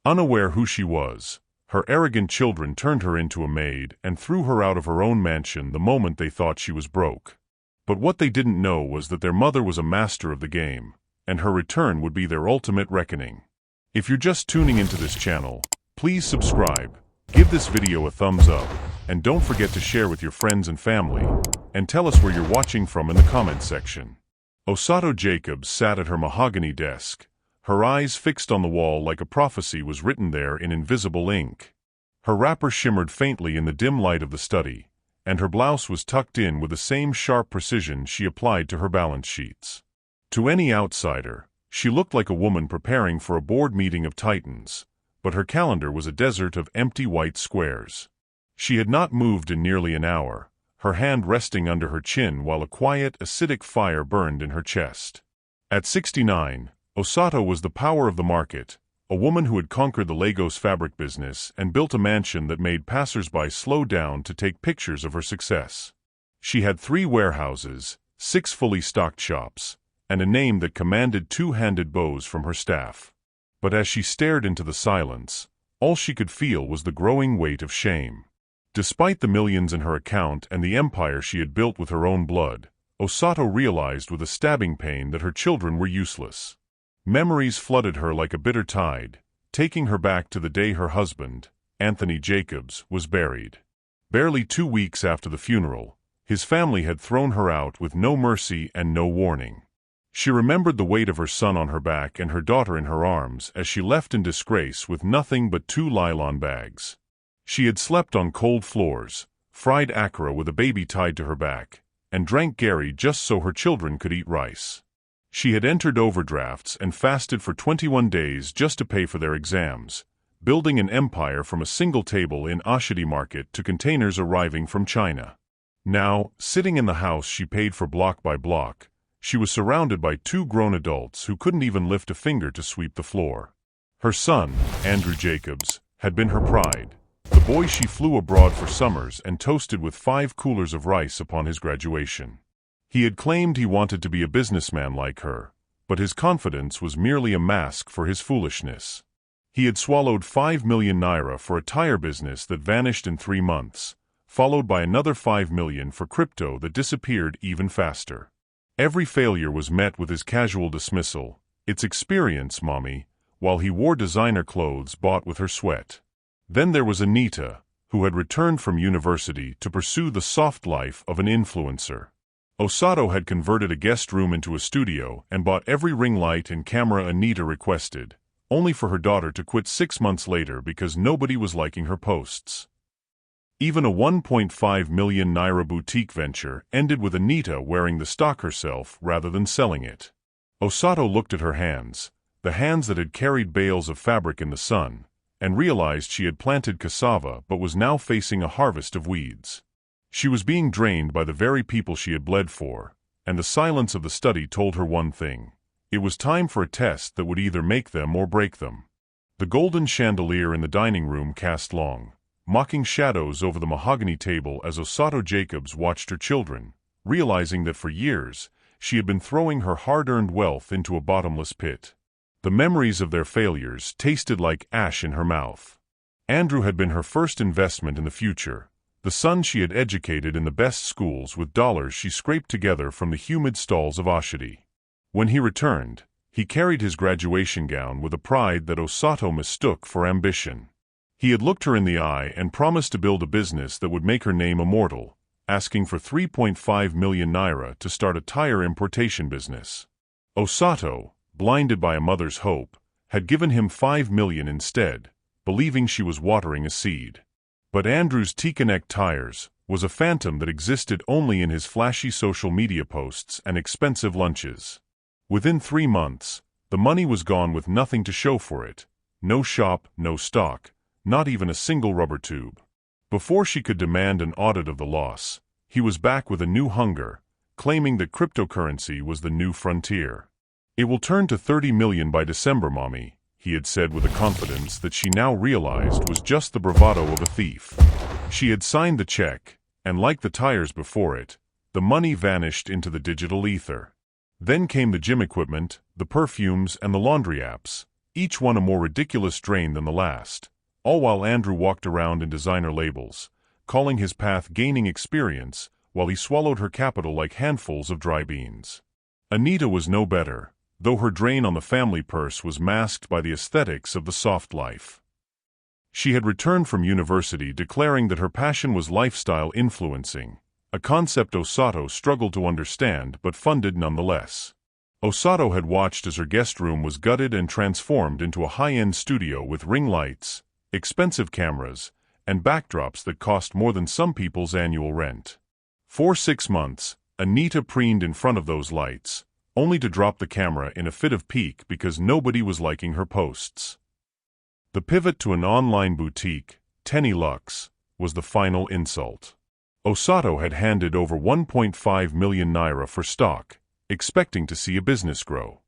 Unaware who she was, her arrogant children turned her into a maid and threw her out of her own mansion the moment they thought she was broke. But what they didn't know was that their mother was a master of the game, and her return would be their ultimate reckoning. If you're just tuning into this channel, please subscribe, give this video a thumbs up, and don't forget to share with your friends and family, and tell us where you're watching from in the comments section. Osato Jacobs sat at her mahogany desk, her eyes fixed on the wall like a prophecy was written there in invisible ink. Her wrapper shimmered faintly in the dim light of the study, and her blouse was tucked in with the same sharp precision she applied to her balance sheets. To any outsider, she looked like a woman preparing for a board meeting of titans, but her calendar was a desert of empty white squares. She had not moved in nearly an hour, her hand resting under her chin while a quiet, acidic fire burned in her chest. At 69, Osato was the power of the market, a woman who had conquered the Lagos fabric business and built a mansion that made passers-by slow down to take pictures of her success. She had 3 warehouses, 6 fully stocked shops, and a name that commanded two-handed bows from her staff. But as she stared into the silence, all she could feel was the growing weight of shame. Despite the millions in her account and the empire she had built with her own blood, Osato realized with a stabbing pain that her children were useless. Memories flooded her like a bitter tide, taking her back to the day her husband, Anthony Jacobs, was buried. Barely 2 weeks after the funeral, his family had thrown her out with no mercy and no warning. She remembered the weight of her son on her back and her daughter in her arms as she left in disgrace with nothing but 2 nylon bags. She had slept on cold floors, fried akara with a baby tied to her back, and drank gari just so her children could eat rice. She had entered overdrafts and fasted for 21 days just to pay for their exams, building an empire from a single table in Oshodi Market to containers arriving from China. Now, sitting in the house she paid for block by block, she was surrounded by 2 grown adults who couldn't even lift a finger to sweep the floor. Her son, Andrew Jacobs, had been her pride, the boy she flew abroad for summers and toasted with 5 coolers of rice upon his graduation. He had claimed he wanted to be a businessman like her, but his confidence was merely a mask for his foolishness. He had swallowed 5 million naira for a tire business that vanished in 3 months, followed by another 5 million for crypto that disappeared even faster. Every failure was met with his casual dismissal, "It's experience, mommy," while he wore designer clothes bought with her sweat. Then there was Anita, who had returned from university to pursue the soft life of an influencer. Osato had converted a guest room into a studio and bought every ring light and camera Anita requested, only for her daughter to quit 6 months later because nobody was liking her posts. Even a 1.5 million naira boutique venture ended with Anita wearing the stock herself rather than selling it. Osato looked at her hands, the hands that had carried bales of fabric in the sun, and realized she had planted cassava but was now facing a harvest of weeds. She was being drained by the very people she had bled for, and the silence of the study told her one thing. It was time for a test that would either make them or break them. The golden chandelier in the dining room cast long, mocking shadows over the mahogany table as Osato Jacobs watched her children, realizing that for years she had been throwing her hard-earned wealth into a bottomless pit. The memories of their failures tasted like ash in her mouth. Andrew had been her first investment in the future, the son she had educated in the best schools with dollars she scraped together from the humid stalls of Oshodi. When he returned, he carried his graduation gown with a pride that Osato mistook for ambition. He had looked her in the eye and promised to build a business that would make her name immortal, asking for 3.5 million naira to start a tire importation business. Osato, blinded by a mother's hope, had given him 5 million instead, believing she was watering a seed. But Andrew's T-Connect tires was a phantom that existed only in his flashy social media posts and expensive lunches. Within 3 months, the money was gone with nothing to show for it. No shop, no stock, not even a single rubber tube. Before she could demand an audit of the loss, he was back with a new hunger, claiming that cryptocurrency was the new frontier. "It will turn to 30 million by December, mommy," he had said with a confidence that she now realized was just the bravado of a thief. She had signed the check, and like the tires before it, the money vanished into the digital ether. Then came the gym equipment, the perfumes, and the laundry apps, each one a more ridiculous drain than the last, all while Andrew walked around in designer labels, calling his path gaining experience, while he swallowed her capital like handfuls of dry beans. Anita was no better, though her drain on the family purse was masked by the aesthetics of the soft life. She had returned from university declaring that her passion was lifestyle influencing, a concept Osato struggled to understand but funded nonetheless. Osato had watched as her guest room was gutted and transformed into a high-end studio with ring lights, expensive cameras, and backdrops that cost more than some people's annual rent. For 6 months, Anita preened in front of those lights, only to drop the camera in a fit of pique because nobody was liking her posts. The pivot to an online boutique, Tenny Lux, was the final insult. Osato had handed over 1.5 million naira for stock, expecting to see a business grow.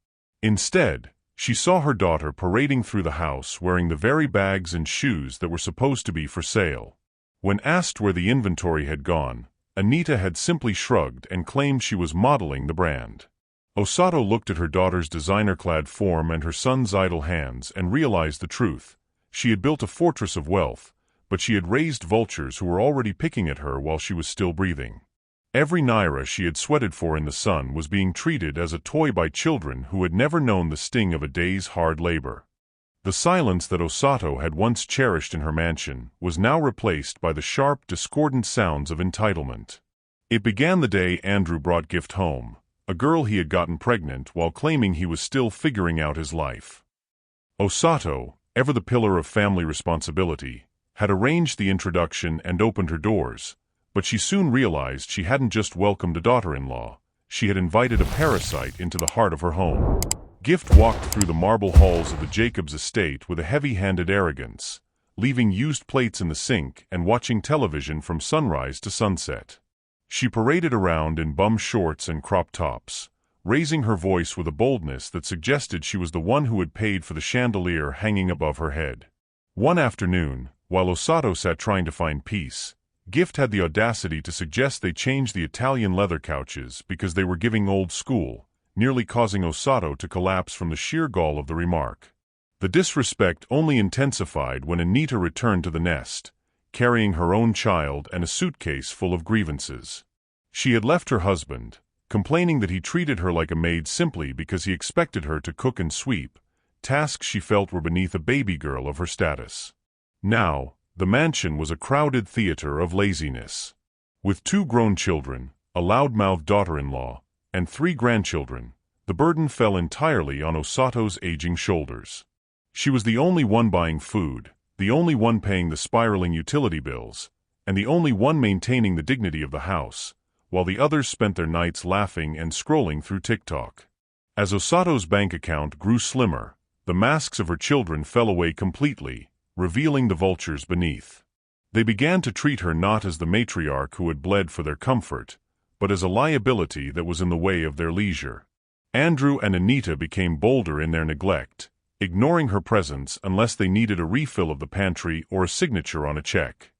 Instead, she saw her daughter parading through the house wearing the very bags and shoes that were supposed to be for sale. When asked where the inventory had gone, Anita had simply shrugged and claimed she was modeling the brand. Osato looked at her daughter's designer-clad form and her son's idle hands and realized the truth. She had built a fortress of wealth, but she had raised vultures who were already picking at her while she was still breathing. Every naira she had sweated for in the sun was being treated as a toy by children who had never known the sting of a day's hard labor. The silence that Osato had once cherished in her mansion was now replaced by the sharp, discordant sounds of entitlement. It began the day Andrew brought Gift home, a girl he had gotten pregnant while claiming he was still figuring out his life. Osato, ever the pillar of family responsibility, had arranged the introduction and opened her doors, but she soon realized she hadn't just welcomed a daughter-in-law, she had invited a parasite into the heart of her home. Gift walked through the marble halls of the Jacobs estate with a heavy-handed arrogance, leaving used plates in the sink and watching television from sunrise to sunset. She paraded around in bum shorts and crop tops, raising her voice with a boldness that suggested she was the one who had paid for the chandelier hanging above her head. One afternoon, while Osato sat trying to find peace, Gift had the audacity to suggest they change the Italian leather couches because they were giving old school, nearly causing Osato to collapse from the sheer gall of the remark. The disrespect only intensified when Anita returned to the nest, carrying her own child and a suitcase full of grievances. She had left her husband, complaining that he treated her like a maid simply because he expected her to cook and sweep, tasks she felt were beneath a baby girl of her status. Now, the mansion was a crowded theater of laziness. With 2 grown children, a loud-mouthed daughter-in-law, and 3 grandchildren, the burden fell entirely on Osato's aging shoulders. She was the only one buying food, the only one paying the spiraling utility bills, and the only one maintaining the dignity of the house, while the others spent their nights laughing and scrolling through TikTok. As Osato's bank account grew slimmer, the masks of her children fell away completely, revealing the vultures beneath. They began to treat her not as the matriarch who had bled for their comfort, but as a liability that was in the way of their leisure. Andrew and Anita became bolder in their neglect, ignoring her presence unless they needed a refill of the pantry or a signature on a check.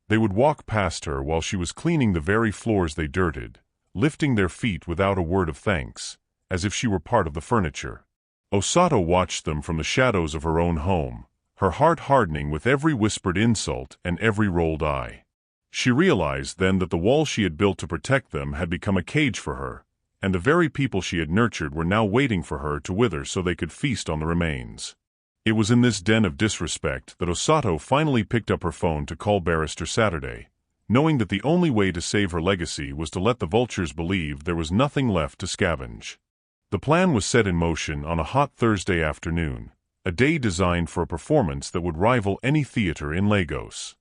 They would walk past her while she was cleaning the very floors they dirted, lifting their feet without a word of thanks, as if she were part of the furniture. Osato watched them from the shadows of her own home, her heart hardening with every whispered insult and every rolled eye. She realized then that the wall she had built to protect them had become a cage for her, and the very people she had nurtured were now waiting for her to wither so they could feast on the remains. It was in this den of disrespect that Osato finally picked up her phone to call Barrister Saturday, knowing that the only way to save her legacy was to let the vultures believe there was nothing left to scavenge. The plan was set in motion on a hot Thursday afternoon, a day designed for a performance that would rival any theater in Lagos.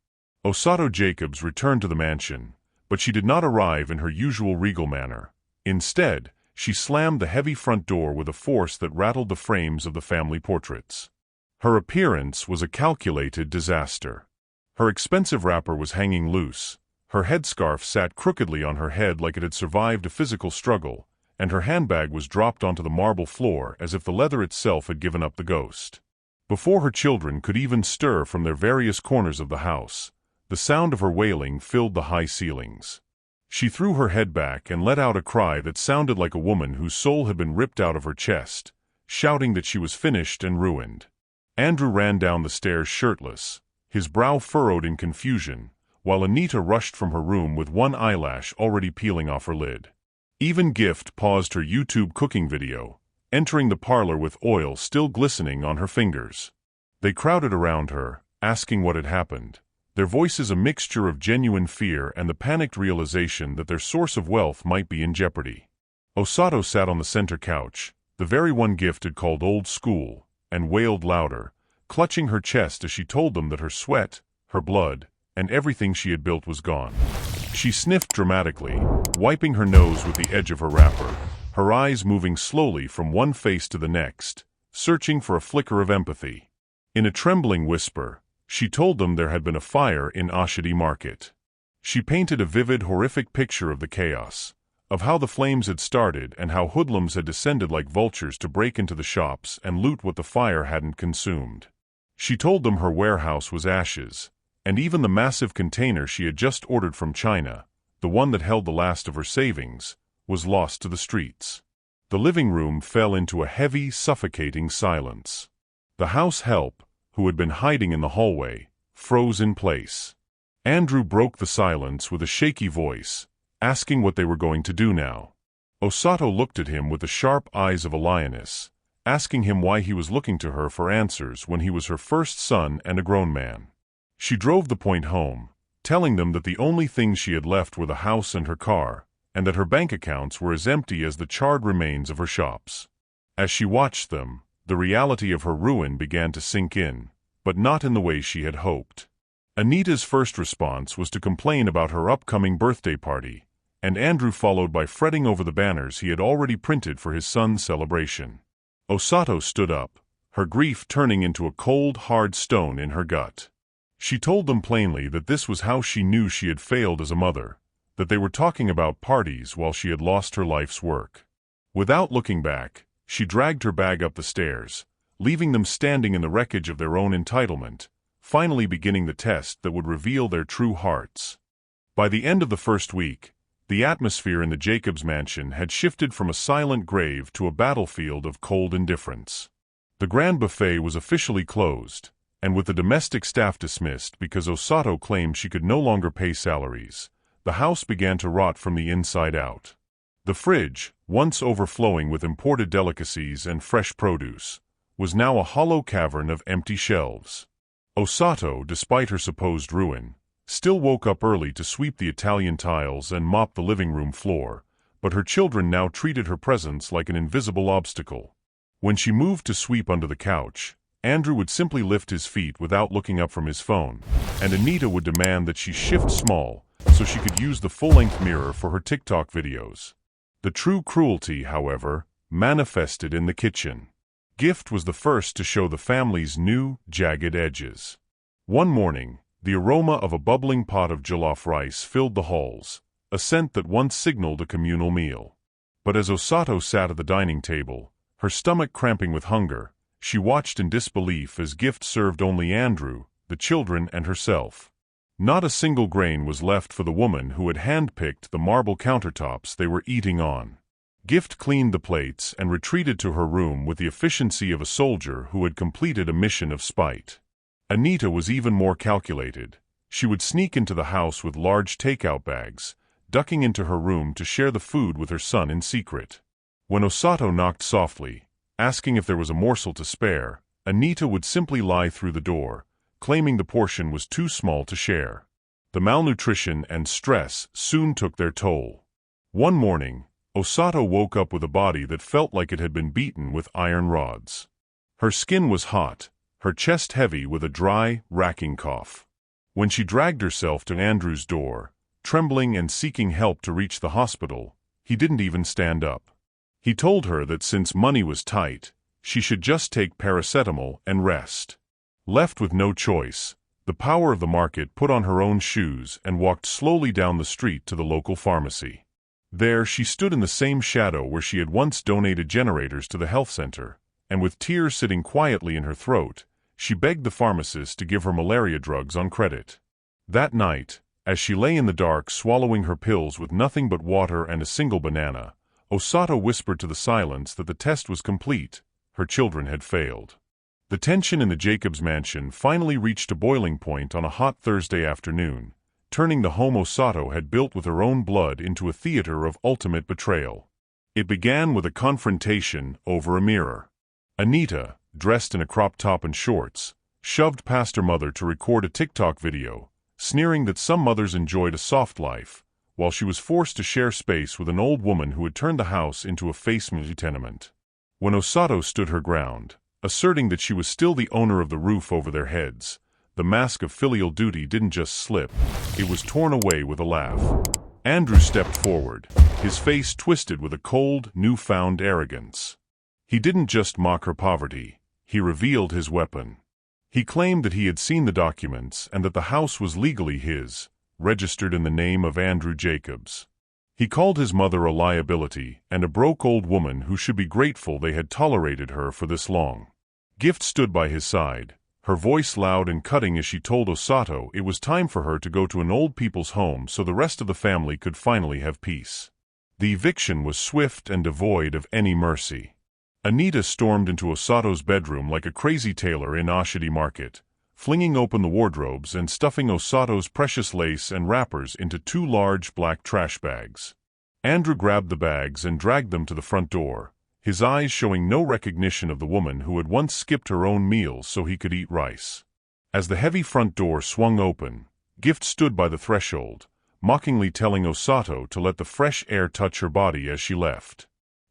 Osato Jacobs returned to the mansion, but she did not arrive in her usual regal manner. Instead, she slammed the heavy front door with a force that rattled the frames of the family portraits. Her appearance was a calculated disaster. Her expensive wrapper was hanging loose, her headscarf sat crookedly on her head like it had survived a physical struggle, and her handbag was dropped onto the marble floor as if the leather itself had given up the ghost. Before her children could even stir from their various corners of the house, the sound of her wailing filled the high ceilings. She threw her head back and let out a cry that sounded like a woman whose soul had been ripped out of her chest, shouting that she was finished and ruined. Andrew ran down the stairs shirtless, his brow furrowed in confusion, while Anita rushed from her room with one eyelash already peeling off her lid. Even Gift paused her YouTube cooking video, entering the parlor with oil still glistening on her fingers. They crowded around her, asking what had happened, their voices a mixture of genuine fear and the panicked realization that their source of wealth might be in jeopardy. Osato sat on the center couch, the very one Gift had called old school, and wailed louder, clutching her chest as she told them that her sweat, her blood, and everything she had built was gone. She sniffed dramatically, wiping her nose with the edge of her wrapper, her eyes moving slowly from one face to the next, searching for a flicker of empathy. In a trembling whisper, she told them there had been a fire in Ashidi Market. She painted a vivid, horrific picture of the chaos, of how the flames had started and how hoodlums had descended like vultures to break into the shops and loot what the fire hadn't consumed. She told them her warehouse was ashes, and even the massive container she had just ordered from China, the one that held the last of her savings, was lost to the streets. The living room fell into a heavy, suffocating silence. The house help, who had been hiding in the hallway, froze in place. Andrew broke the silence with a shaky voice, asking what they were going to do now. Osato looked at him with the sharp eyes of a lioness, asking him why he was looking to her for answers when he was her first son and a grown man. She drove the point home, telling them that the only things she had left were the house and her car, and that her bank accounts were as empty as the charred remains of her shops. As she watched them, the reality of her ruin began to sink in, but not in the way she had hoped. Anita's first response was to complain about her upcoming birthday party, and Andrew followed by fretting over the banners he had already printed for his son's celebration. Osato stood up, her grief turning into a cold, hard stone in her gut. She told them plainly that this was how she knew she had failed as a mother, that they were talking about parties while she had lost her life's work. Without looking back, she dragged her bag up the stairs, leaving them standing in the wreckage of their own entitlement, finally beginning the test that would reveal their true hearts. By the end of the first week, the atmosphere in the Jacobs mansion had shifted from a silent grave to a battlefield of cold indifference. The grand buffet was officially closed, and with the domestic staff dismissed because Osato claimed she could no longer pay salaries, the house began to rot from the inside out. The fridge, once overflowing with imported delicacies and fresh produce, was now a hollow cavern of empty shelves. Osato, despite her supposed ruin, still woke up early to sweep the Italian tiles and mop the living room floor, but her children now treated her presence like an invisible obstacle. When she moved to sweep under the couch, Andrew would simply lift his feet without looking up from his phone, and Anita would demand that she shift small so she could use the full-length mirror for her TikTok videos. The true cruelty, however, manifested in the kitchen. Gift was the first to show the family's new, jagged edges. One morning, the aroma of a bubbling pot of jollof rice filled the halls, a scent that once signaled a communal meal. But as Osato sat at the dining table, her stomach cramping with hunger, she watched in disbelief as Gift served only Andrew, the children, and herself. Not a single grain was left for the woman who had hand-picked the marble countertops they were eating on. Gift cleaned the plates and retreated to her room with the efficiency of a soldier who had completed a mission of spite. Anita was even more calculated. She would sneak into the house with large takeout bags, ducking into her room to share the food with her son in secret. When Osato knocked softly, asking if there was a morsel to spare, Anita would simply lie through the door, claiming the portion was too small to share. The malnutrition and stress soon took their toll. One morning, Osato woke up with a body that felt like it had been beaten with iron rods. Her skin was hot, her chest heavy with a dry, racking cough. When she dragged herself to Andrew's door, trembling and seeking help to reach the hospital, he didn't even stand up. He told her that since money was tight, she should just take paracetamol and rest. Left with no choice, the power of the market put on her own shoes and walked slowly down the street to the local pharmacy. There she stood in the same shadow where she had once donated generators to the health center, and with tears sitting quietly in her throat, she begged the pharmacist to give her malaria drugs on credit. That night, as she lay in the dark swallowing her pills with nothing but water and a single banana, Osato whispered to the silence that the test was complete, her children had failed. The tension in the Jacobs mansion finally reached a boiling point on a hot Thursday afternoon, turning the home Osato had built with her own blood into a theater of ultimate betrayal. It began with a confrontation over a mirror. Anita, dressed in a crop top and shorts, shoved past her mother to record a TikTok video, sneering that some mothers enjoyed a soft life, while she was forced to share space with an old woman who had turned the house into a faceless tenement. When Osato stood her ground, asserting that she was still the owner of the roof over their heads, the mask of filial duty didn't just slip, it was torn away with a laugh. Andrew stepped forward, his face twisted with a cold, newfound arrogance. He didn't just mock her poverty, he revealed his weapon. He claimed that he had seen the documents and that the house was legally his, registered in the name of Andrew Jacobs. He called his mother a liability and a broke old woman who should be grateful they had tolerated her for this long. Gift stood by his side, her voice loud and cutting as she told Osato it was time for her to go to an old people's home so the rest of the family could finally have peace. The eviction was swift and devoid of any mercy. Anita stormed into Osato's bedroom like a crazy tailor in Oshidi Market, flinging open the wardrobes and stuffing Osato's precious lace and wrappers into 2 large black trash bags. Andrew grabbed the bags and dragged them to the front door, his eyes showing no recognition of the woman who had once skipped her own meals so he could eat rice. As the heavy front door swung open, Gift stood by the threshold, mockingly telling Osato to let the fresh air touch her body as she left.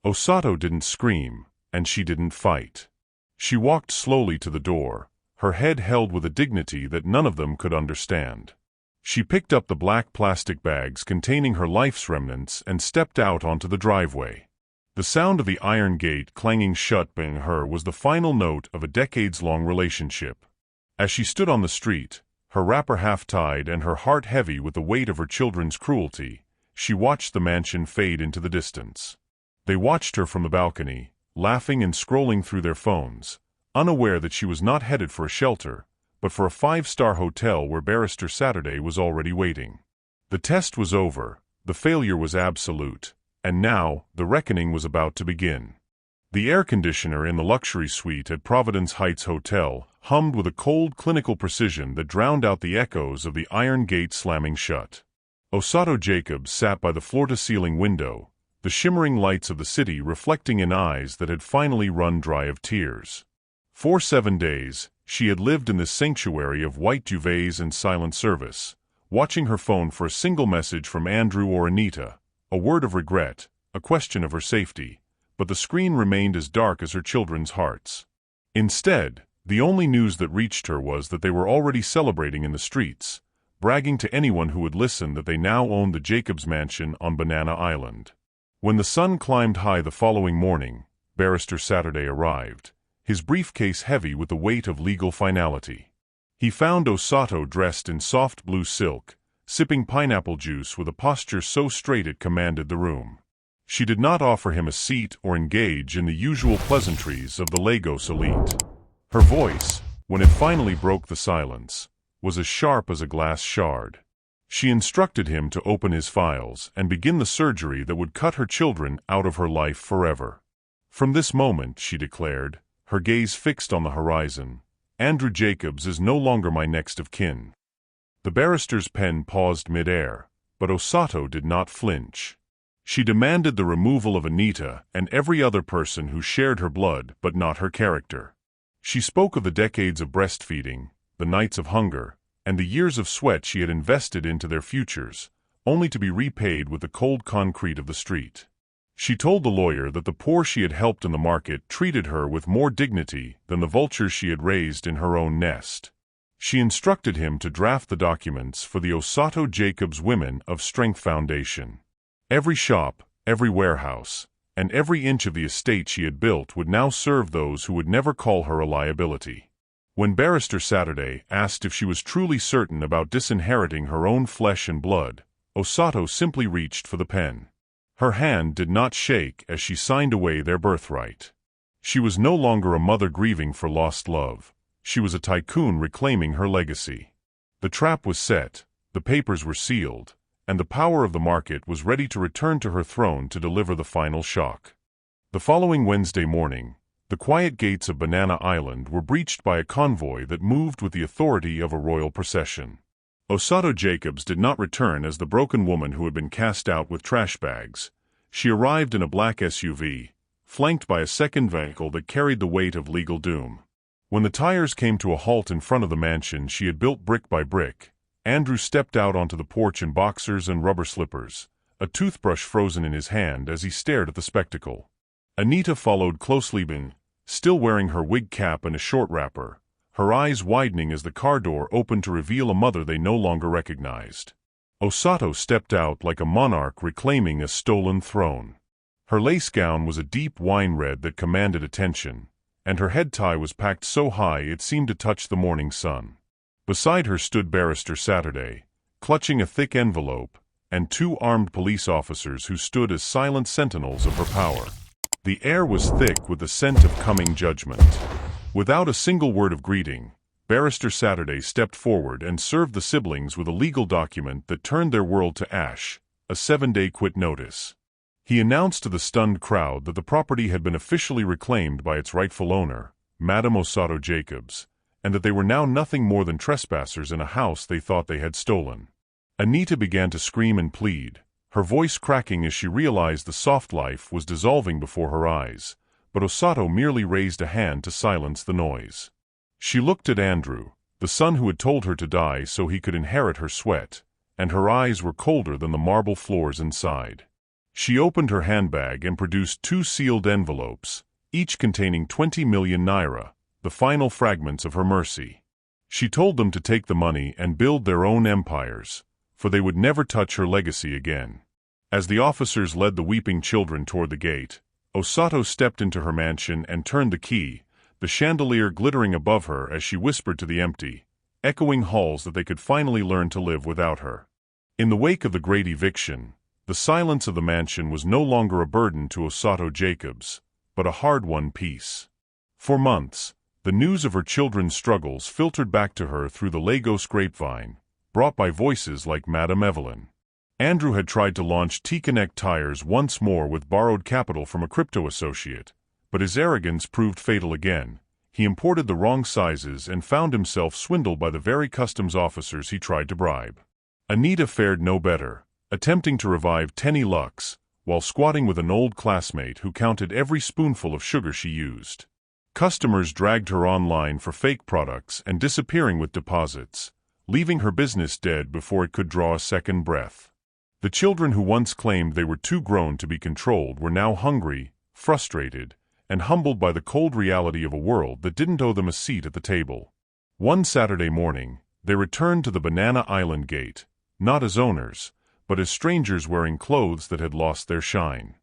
Osato didn't scream, and she didn't fight. She walked slowly to the door, her head held with a dignity that none of them could understand. She picked up the black plastic bags containing her life's remnants and stepped out onto the driveway. The sound of the iron gate clanging shut behind her was the final note of a decades-long relationship. As she stood on the street, her wrapper half-tied and her heart heavy with the weight of her children's cruelty, she watched the mansion fade into the distance. They watched her from the balcony, laughing and scrolling through their phones, unaware that she was not headed for a shelter, but for a 5-star hotel where Barrister Saturday was already waiting. The test was over, the failure was absolute, and now the reckoning was about to begin. The air conditioner in the luxury suite at Providence Heights Hotel hummed with a cold clinical precision that drowned out the echoes of the iron gate slamming shut. Osato Jacobs sat by the floor-to-ceiling window, the shimmering lights of the city reflecting in eyes that had finally run dry of tears. For 7 days, she had lived in this sanctuary of white duvets and silent service, watching her phone for a single message from Andrew or Anita, a word of regret, a question of her safety, but the screen remained as dark as her children's hearts. Instead, the only news that reached her was that they were already celebrating in the streets, bragging to anyone who would listen that they now owned the Jacobs mansion on Banana Island. When the sun climbed high the following morning, Barrister Saturday arrived, his briefcase heavy with the weight of legal finality. He found Osato dressed in soft blue silk, sipping pineapple juice with a posture so straight it commanded the room. She did not offer him a seat or engage in the usual pleasantries of the Lagos elite. Her voice, when it finally broke the silence, was as sharp as a glass shard. She instructed him to open his files and begin the surgery that would cut her children out of her life forever. From this moment, she declared, her gaze fixed on the horizon, Andrew Jacobs is no longer my next of kin. The barrister's pen paused mid-air, but Osato did not flinch. She demanded the removal of Anita and every other person who shared her blood but not her character. She spoke of the decades of breastfeeding, the nights of hunger, and the years of sweat she had invested into their futures, only to be repaid with the cold concrete of the street. She told the lawyer that the poor she had helped in the market treated her with more dignity than the vultures she had raised in her own nest. She instructed him to draft the documents for the Osato Jacobs Women of Strength Foundation. Every shop, every warehouse, and every inch of the estate she had built would now serve those who would never call her a liability. When Barrister Saturday asked if she was truly certain about disinheriting her own flesh and blood, Osato simply reached for the pen. Her hand did not shake as she signed away their birthright. She was no longer a mother grieving for lost love. She was a tycoon reclaiming her legacy. The trap was set, the papers were sealed, and the power of the market was ready to return to her throne to deliver the final shock. The following Wednesday morning, The quiet gates of Banana Island were breached by a convoy that moved with the authority of a royal procession. Osato Jacobs did not return as the broken woman who had been cast out with trash bags. She arrived in a black SUV, flanked by a second vehicle that carried the weight of legal doom. When the tires came to a halt in front of the mansion she had built brick by brick, Andrew stepped out onto the porch in boxers and rubber slippers, a toothbrush frozen in his hand as he stared at the spectacle. Anita followed closely, still wearing her wig cap and a short wrapper, her eyes widening as the car door opened to reveal a mother they no longer recognized. Osato stepped out like a monarch reclaiming a stolen throne. Her lace gown was a deep wine red that commanded attention, and her head tie was packed so high it seemed to touch the morning sun. Beside her stood Barrister Saturday, clutching a thick envelope, and two armed police officers who stood as silent sentinels of her power. The air was thick with the scent of coming judgment. Without a single word of greeting, Barrister Saturday stepped forward and served the siblings with a legal document that turned their world to ash, a 7-day quit notice. He announced to the stunned crowd that the property had been officially reclaimed by its rightful owner, Madame Osato Jacobs, and that they were now nothing more than trespassers in a house they thought they had stolen. Anita began to scream and plead, her voice cracking as she realized the soft life was dissolving before her eyes, but Osato merely raised a hand to silence the noise. She looked at Andrew, the son who had told her to die so he could inherit her sweat, and her eyes were colder than the marble floors inside. She opened her handbag and produced 2 sealed envelopes, each containing 20 million naira, the final fragments of her mercy. She told them to take the money and build their own empires, for they would never touch her legacy again. As the officers led the weeping children toward the gate, Osato stepped into her mansion and turned the key, the chandelier glittering above her as she whispered to the empty, echoing halls that they could finally learn to live without her. In the wake of the great eviction, the silence of the mansion was no longer a burden to Osato Jacobs, but a hard-won peace. For months, the news of her children's struggles filtered back to her through the Lagos grapevine, brought by voices like Madame Evelyn. Andrew had tried to launch T-Connect tires once more with borrowed capital from a crypto associate, but his arrogance proved fatal again. He imported the wrong sizes and found himself swindled by the very customs officers he tried to bribe. Anita fared no better, attempting to revive Tenny Lux, while squatting with an old classmate who counted every spoonful of sugar she used. Customers dragged her online for fake products and disappearing with deposits, leaving her business dead before it could draw a second breath. The children who once claimed they were too grown to be controlled were now hungry, frustrated, and humbled by the cold reality of a world that didn't owe them a seat at the table. One Saturday morning, they returned to the Banana Island gate, not as owners, but as strangers wearing clothes that had lost their shine.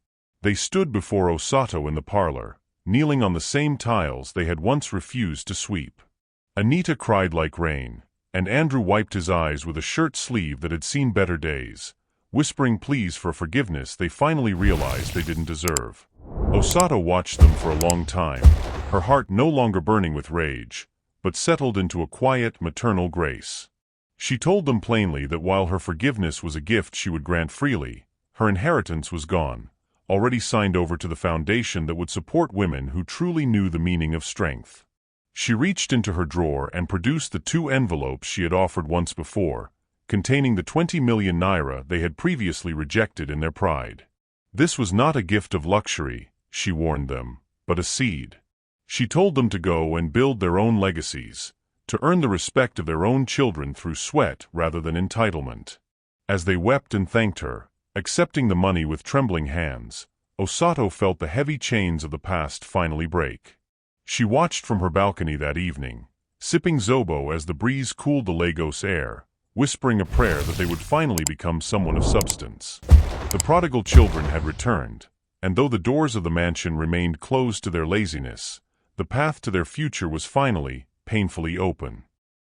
They stood before Osato in the parlor, kneeling on the same tiles they had once refused to sweep. Anita cried like rain, and Andrew wiped his eyes with a shirt sleeve that had seen better days, whispering pleas for forgiveness they finally realized they didn't deserve. Osato watched them for a long time, her heart no longer burning with rage, but settled into a quiet, maternal grace. She told them plainly that while her forgiveness was a gift she would grant freely, her inheritance was gone, already signed over to the foundation that would support women who truly knew the meaning of strength. She reached into her drawer and produced the 2 envelopes she had offered once before, containing the 20 million naira they had previously rejected in their pride. This was not a gift of luxury, she warned them, but a seed. She told them to go and build their own legacies, to earn the respect of their own children through sweat rather than entitlement. As they wept and thanked her, accepting the money with trembling hands, Osato felt the heavy chains of the past finally break. She watched from her balcony that evening, sipping Zobo as the breeze cooled the Lagos air, whispering a prayer that they would finally become someone of substance. The prodigal children had returned, and though the doors of the mansion remained closed to their laziness, the path to their future was finally, painfully open.